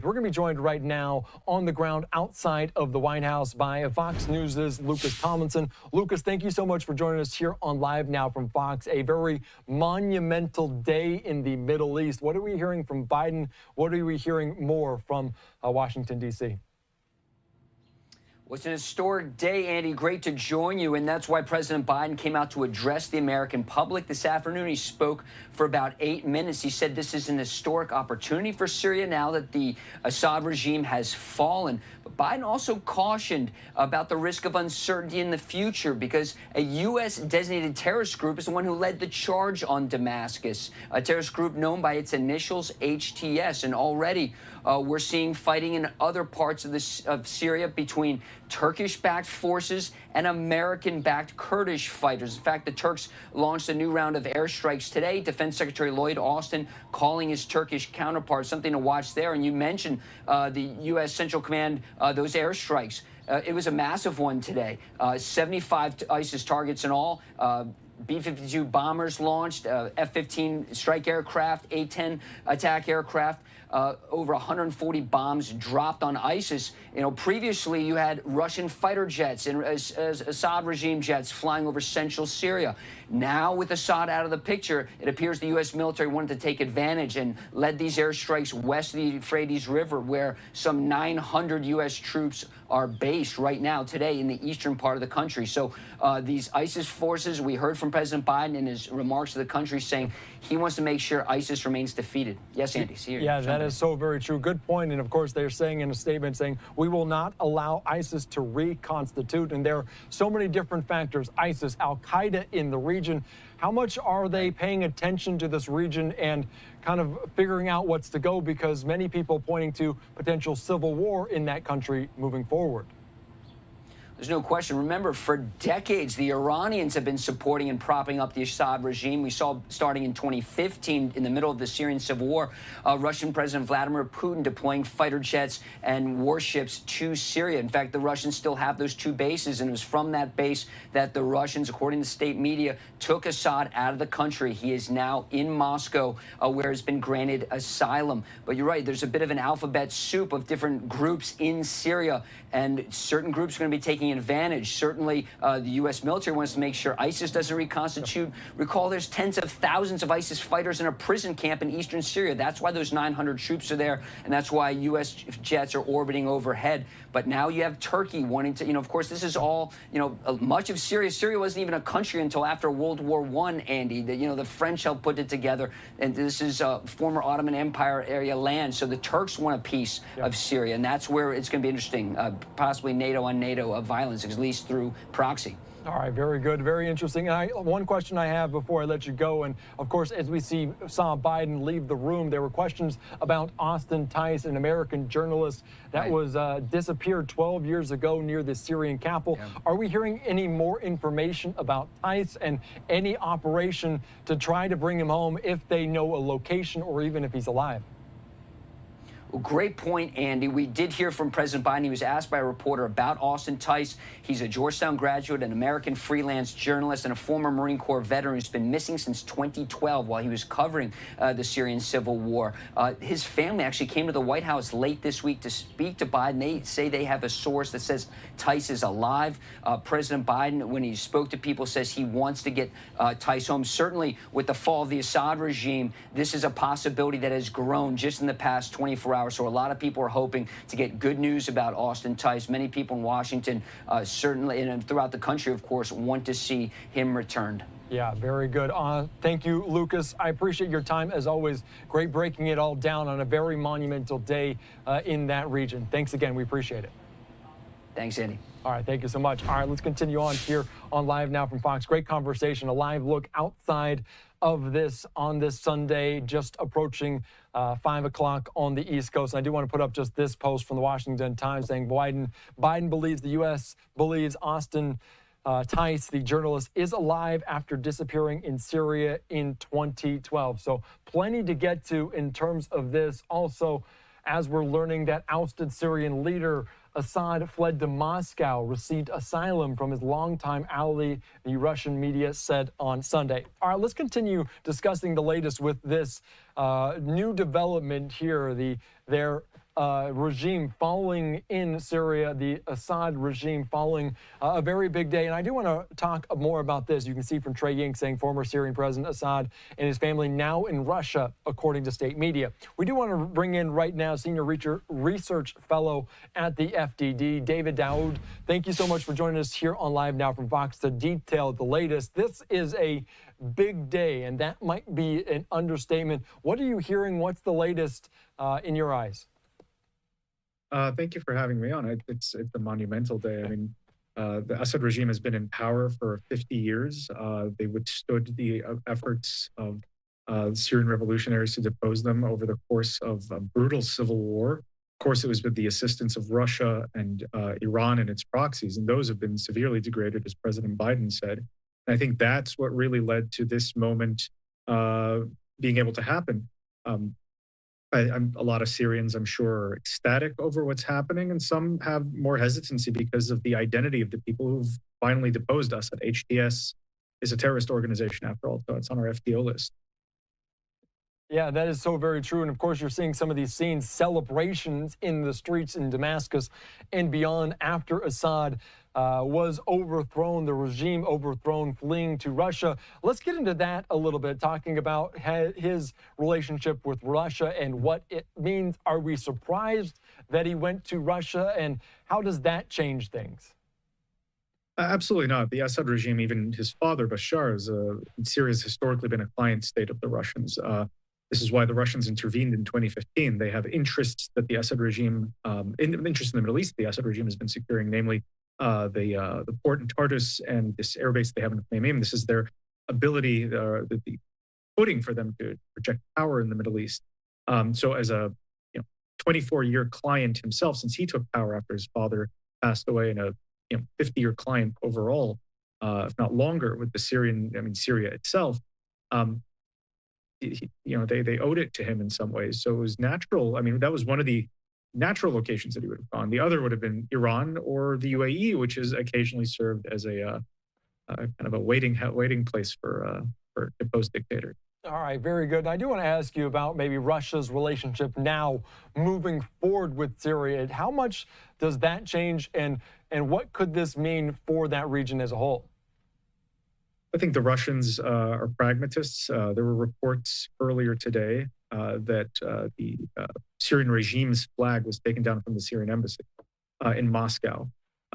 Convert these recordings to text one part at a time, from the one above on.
We're going to be joined right now on the ground outside of the White House by Fox News' Lucas Tomlinson. Lucas, thank you so much for joining us here on Live Now from Fox. A very monumental day in the Middle East. What are we hearing from Biden? What are we hearing more from Washington, D.C.? Well, it's an historic day, Andy. Great to join you. And that's why President Biden came out to address the American public this afternoon. He spoke for about 8 minutes. He said this is an historic opportunity for Syria now that the Assad regime has fallen. But Biden also cautioned about the risk of uncertainty in the future because a U.S. designated terrorist group is the one who led the charge on Damascus, a terrorist group known by its initials HTS. And already we're seeing fighting in other parts of Syria between Turkish-backed forces and American-backed Kurdish fighters. In fact, the Turks launched a new round of airstrikes today. Defense Secretary Lloyd Austin calling his Turkish counterpart, something to watch there. And you mentioned the U.S. Central Command, those airstrikes. It was a massive one today. 75 ISIS targets in all. B-52 bombers launched, F-15 strike aircraft, A-10 attack aircraft. Over 140 bombs dropped on ISIS. You know, previously you had Russian fighter jets and Assad regime jets flying over central Syria. Now, with Assad out of the picture, it appears the U.S. military wanted to take advantage and led these airstrikes west of the Euphrates River, where some 900 U.S. troops are based right now, today, in the eastern part of the country. So these ISIS forces, we heard from President Biden in his remarks to the country saying he wants to make sure ISIS remains defeated. Yes, Andy. Yeah, that is so very true. Good point. And of course, they're saying in a statement saying we will not allow ISIS to reconstitute. And there are so many different factors. ISIS, Al-Qaeda in the region. How much are they paying attention to this region and kind of figuring out what's to go? Because many people pointing to potential civil war in that country moving forward. There's no question. Remember, for decades, the Iranians have been supporting and propping up the Assad regime. We saw starting in 2015, in the middle of the Syrian civil war, Russian President Vladimir Putin deploying fighter jets and warships to Syria. In fact, the Russians still have those two bases, and it was from that base that the Russians, according to state media, took Assad out of the country. He is now in Moscow, where he's been granted asylum. But you're right, there's a bit of an alphabet soup of different groups in Syria, and certain groups are going to be taking advantage. Certainly, the U.S. military wants to make sure ISIS doesn't reconstitute. Recall, there's tens of thousands of ISIS fighters in a prison camp in eastern Syria. That's why those 900 troops are there, and that's why U.S. jets are orbiting overhead. But now you have Turkey wanting to, of course, this is all, much of Syria. Syria wasn't even a country until after World War I, Andy. The French helped put it together, and this is former Ottoman Empire area land. So the Turks want a piece of Syria, and that's where it's going to be interesting, possibly NATO on NATO violence, at least through proxy. All right, very good, very interesting. One question I have before I let you go, and of course, as we saw Biden leave the room, there were questions about Austin Tice, an American journalist that was disappeared 12 years ago near the Syrian capital. Yeah. Are we hearing any more information about Tice and any operation to try to bring him home if they know a location or even if he's alive? Well, great point, Andy. We did hear from President Biden. He was asked by a reporter about Austin Tice. He's a Georgetown graduate, an American freelance journalist, and a former Marine Corps veteran who's been missing since 2012 while he was covering the Syrian civil war. His family actually came to the White House late this week to speak to Biden. They say they have a source that says Tice is alive. President Biden, when he spoke to people, says he wants to get Tice home. Certainly, with the fall of the Assad regime, this is a possibility that has grown just in the past 24 hours. So a lot of people are hoping to get good news about Austin Tice. Many people in Washington, certainly, and throughout the country, of course, want to see him returned. Yeah, very good. Thank you, Lucas. I appreciate your time, as always. Great breaking it all down on a very monumental day in that region. Thanks again. We appreciate it. Thanks, Andy. All right, thank you so much. All right, let's continue on here on Live Now from Fox. Great conversation, a live look outside of this on this Sunday, just approaching 5 o'clock on the East Coast. And I do want to put up just this post from the Washington Times saying Biden believes the U.S. believes Austin Tice, the journalist, is alive after disappearing in Syria in 2012. So plenty to get to in terms of this. Also, as we're learning that ousted Syrian leader Assad fled to Moscow, received asylum from his longtime ally, the Russian media said on Sunday. All right, let's continue discussing the latest with this new development here. Their regime falling in Syria, the Assad regime falling, a very big day. And I do want to talk more about this. You can see from Trey Ying saying former Syrian President Assad and his family now in Russia, according to state media. We do want to bring in right now senior research fellow at the FDD, David Daoud. Thank you so much for joining us here on Live Now from Fox to detail the latest. This is a big day, and that might be an understatement. What are you hearing? What's the latest in your eyes? Thank you for having me on. It's a monumental day. I mean, the Assad regime has been in power for 50 years. They withstood the efforts of Syrian revolutionaries to depose them over the course of a brutal civil war. Of course, it was with the assistance of Russia and Iran and its proxies, and those have been severely degraded, as President Biden said. And I think that's what really led to this moment being able to happen. A lot of Syrians, I'm sure, are ecstatic over what's happening, and some have more hesitancy because of the identity of the people who've finally deposed us. That HTS is a terrorist organization, after all, so it's on our FDO list. Yeah, that is so very true. And of course, you're seeing some of these scenes, celebrations in the streets in Damascus and beyond after Assad was overthrown, the regime overthrown, fleeing to Russia. Let's get into that a little bit, talking about his relationship with Russia and what it means. Are we surprised that he went to Russia, and how does that change things? Absolutely not. The Assad regime, even his father, Bashar, Syria has historically been a client state of the Russians. This is why the Russians intervened in 2015. They have interests that the Assad regime, interests in the Middle East, the Assad regime has been securing, namely the port in Tartus and this airbase they have in Khmeimim. This is their ability, the footing for them to project power in the Middle East. So as a 24-year client himself, since he took power after his father passed away, and a 50-year client overall, if not longer, with the Syria itself, they owed it to him in some ways. So it was natural. I mean, that was one of the natural locations that he would have gone. The other would have been Iran or the UAE, which has occasionally served as a kind of a waiting place for deposed dictators. All right, very good. I do want to ask you about maybe Russia's relationship now moving forward with Syria. How much does that change, and what could this mean for that region as a whole? I think the Russians are pragmatists. There were reports earlier today that the Syrian regime's flag was taken down from the Syrian embassy in Moscow,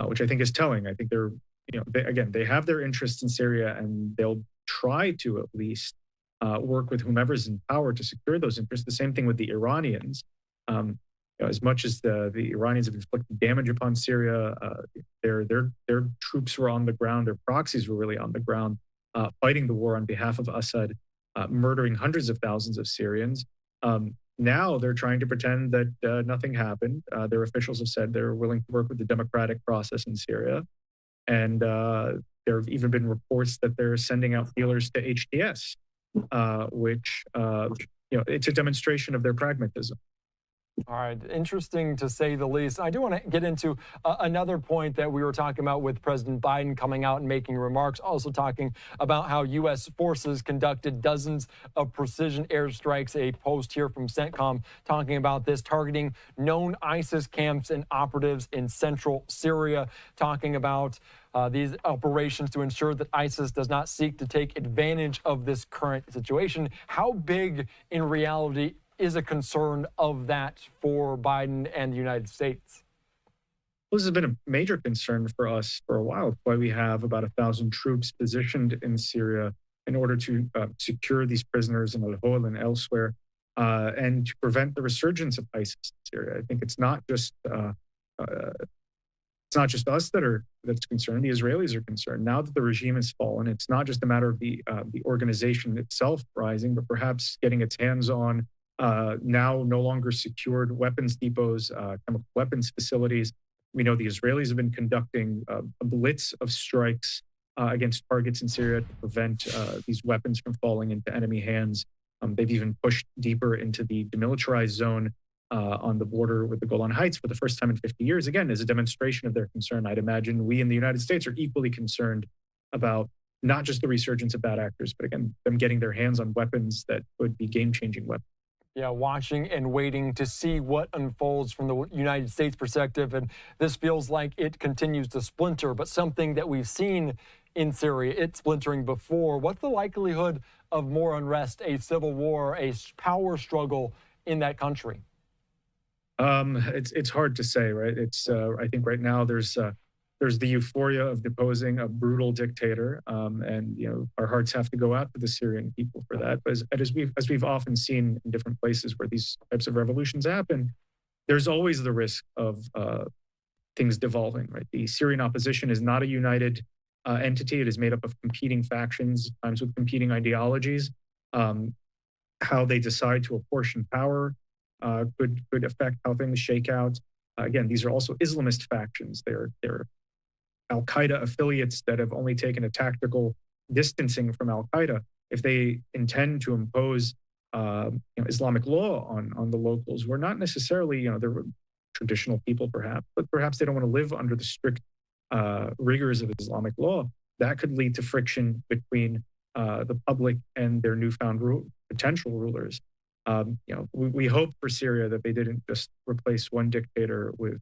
which I think is telling. I think they have their interests in Syria, and they'll try to at least work with whomever's in power to secure those interests. The same thing with the Iranians. As much as the Iranians have inflicted damage upon Syria, their troops were on the ground, their proxies were really on the ground, fighting the war on behalf of Assad, murdering hundreds of thousands of Syrians. Now they're trying to pretend that nothing happened. Their officials have said they're willing to work with the democratic process in Syria. And there have even been reports that they're sending out feelers to HTS, which, it's a demonstration of their pragmatism. All right, interesting to say the least. I do want to get into another point that we were talking about with President Biden coming out and making remarks, also talking about how U.S. forces conducted dozens of precision airstrikes. A post here from CENTCOM talking about this, targeting known ISIS camps and operatives in central Syria, talking about these operations to ensure that ISIS does not seek to take advantage of this current situation. How big in reality is a concern of that for Biden and the United States? Well, this has been a major concern for us for a while. That's why we have about 1,000 troops positioned in Syria in order to secure these prisoners in Al-Hol and elsewhere, and to prevent the resurgence of ISIS in Syria. I think it's not just us that's concerned. The Israelis are concerned. Now that the regime has fallen, it's not just a matter of the organization itself rising, but perhaps getting its hands on now no longer secured weapons depots, chemical weapons facilities. We know the Israelis have been conducting a blitz of strikes against targets in Syria to prevent these weapons from falling into enemy hands. They've even pushed deeper into the demilitarized zone on the border with the Golan Heights for the first time in 50 years, again, as a demonstration of their concern. I'd imagine we in the United States are equally concerned about not just the resurgence of bad actors, but again, them getting their hands on weapons that would be game-changing weapons. Yeah, watching and waiting to see what unfolds from the United States perspective. And this feels like it continues to splinter, but something that we've seen in Syria, it's splintering before. What's the likelihood of more unrest, a civil war, a power struggle in that country? It's hard to say, right? I think right now there's the euphoria of deposing a brutal dictator, and our hearts have to go out to the Syrian people for that. But as we've often seen in different places where these types of revolutions happen, there's always the risk of things devolving, right? The Syrian opposition is not a united entity. It is made up of competing factions, times with competing ideologies. How they decide to apportion power could affect how things shake out. Again, these are also Islamist factions. They're al-Qaeda affiliates that have only taken a tactical distancing from al-Qaeda. If they intend to impose Islamic law on the locals, who are not necessarily they're traditional people perhaps, but perhaps they don't want to live under the strict rigors of Islamic law, that could lead to friction between the public and their newfound potential rulers. We hope for Syria that they didn't just replace one dictator with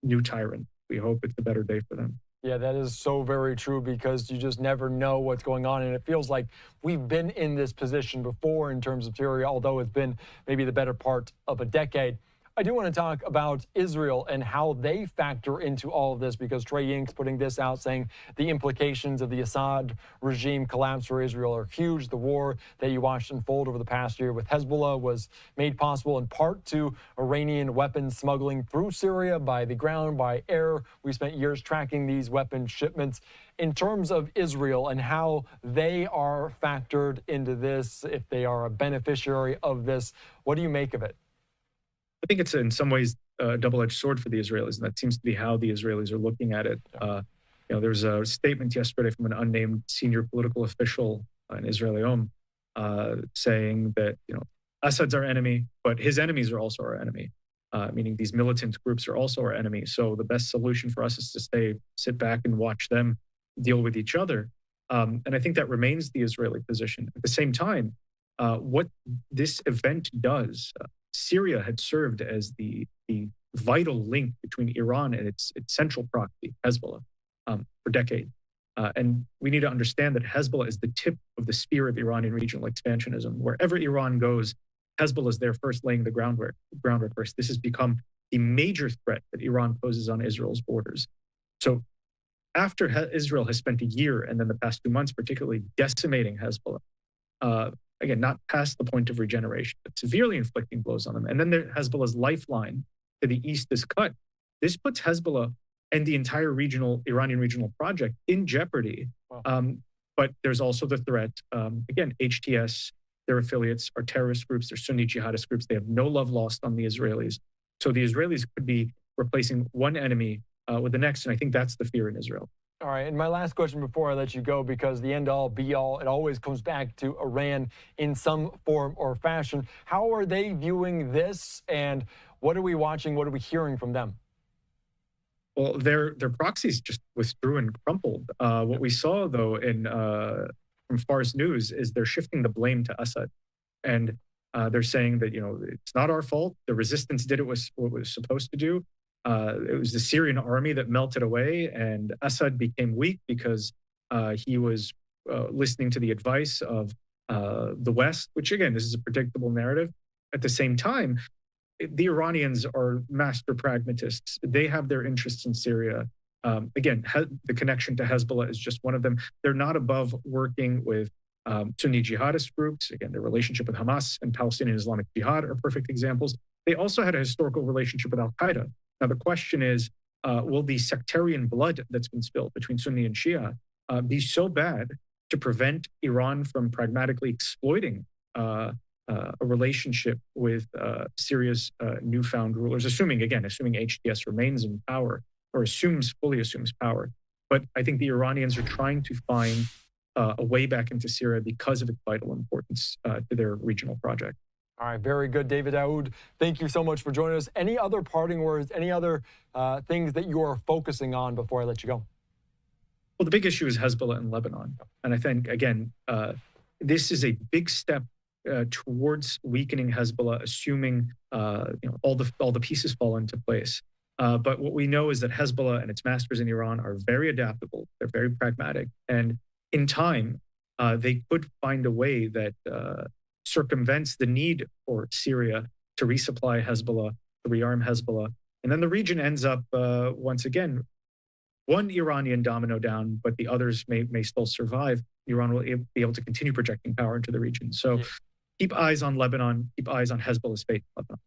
new tyrant. We hope it's a better day for them. Yeah, that is so very true, because you just never know what's going on. And it feels like we've been in this position before in terms of Syria, although it's been maybe the better part of a decade. I do want to talk about Israel and how they factor into all of this, because Trey Ying's putting this out saying the implications of the Assad regime collapse for Israel are huge. The war that you watched unfold over the past year with Hezbollah was made possible in part to Iranian weapons smuggling through Syria by the ground, by air. We spent years tracking these weapon shipments. In terms of Israel and how they are factored into this, if they are a beneficiary of this, what do you make of it? I think it's in some ways a double-edged sword for the Israelis, and that seems to be how the Israelis are looking at it. There was a statement yesterday from an unnamed senior political official in Israel saying that Assad's our enemy, but his enemies are also our enemy, meaning these militant groups are also our enemy. So the best solution for us is to sit back and watch them deal with each other. And I think that remains the Israeli position. At the same time, what this event does, Syria had served as the vital link between Iran and its central proxy, Hezbollah, for decades. And we need to understand that Hezbollah is the tip of the spear of Iranian regional expansionism. Wherever Iran goes, Hezbollah is there first, laying the groundwork first. This has become the major threat that Iran poses on Israel's borders. So after Israel has spent a year, and then the past 2 months particularly, decimating Hezbollah, again, not past the point of regeneration, but severely inflicting blows on them. And then Hezbollah's lifeline to the east is cut. This puts Hezbollah and the entire Iranian regional project in jeopardy. Wow. But there's also the threat, again, HTS, their affiliates are terrorist groups, they're Sunni jihadist groups. They have no love lost on the Israelis. So the Israelis could be replacing one enemy with the next. And I think that's the fear in Israel. All right, and my last question before I let you go, because the end-all, be-all, it always comes back to Iran in some form or fashion. How are they viewing this, and what are we watching, what are we hearing from them? Well, their proxies just withdrew and crumpled. What we saw, though, from Fars News is they're shifting the blame to Assad. And they're saying that, it's not our fault. The resistance did what it was supposed to do. It was the Syrian army that melted away, and Assad became weak because he was listening to the advice of the West, which, again, this is a predictable narrative. At the same time, the Iranians are master pragmatists. They have their interests in Syria. Again, the connection to Hezbollah is just one of them. They're not above working with Sunni jihadist groups. Again, their relationship with Hamas and Palestinian Islamic Jihad are perfect examples. They also had a historical relationship with al-Qaeda. Now, the question is, will the sectarian blood that's been spilled between Sunni and Shia be so bad to prevent Iran from pragmatically exploiting a relationship with Syria's newfound rulers, assuming HTS remains in power or fully assumes power. But I think the Iranians are trying to find a way back into Syria because of its vital importance to their regional project. All right, very good, David Daoud. Thank you so much for joining us. Any other parting words, any other things that you are focusing on before I let you go? Well, the big issue is Hezbollah in Lebanon. And I think, again, this is a big step towards weakening Hezbollah, assuming all the pieces fall into place. But what we know is that Hezbollah and its masters in Iran are very adaptable. They're very pragmatic, and in time, they could find a way that circumvents the need for Syria to resupply Hezbollah, to rearm Hezbollah, and then the region ends up once again one Iranian domino down, but the others may still survive. Iran will be able to continue projecting power into the region. So keep eyes on Lebanon, keep eyes on Hezbollah's fate in Lebanon.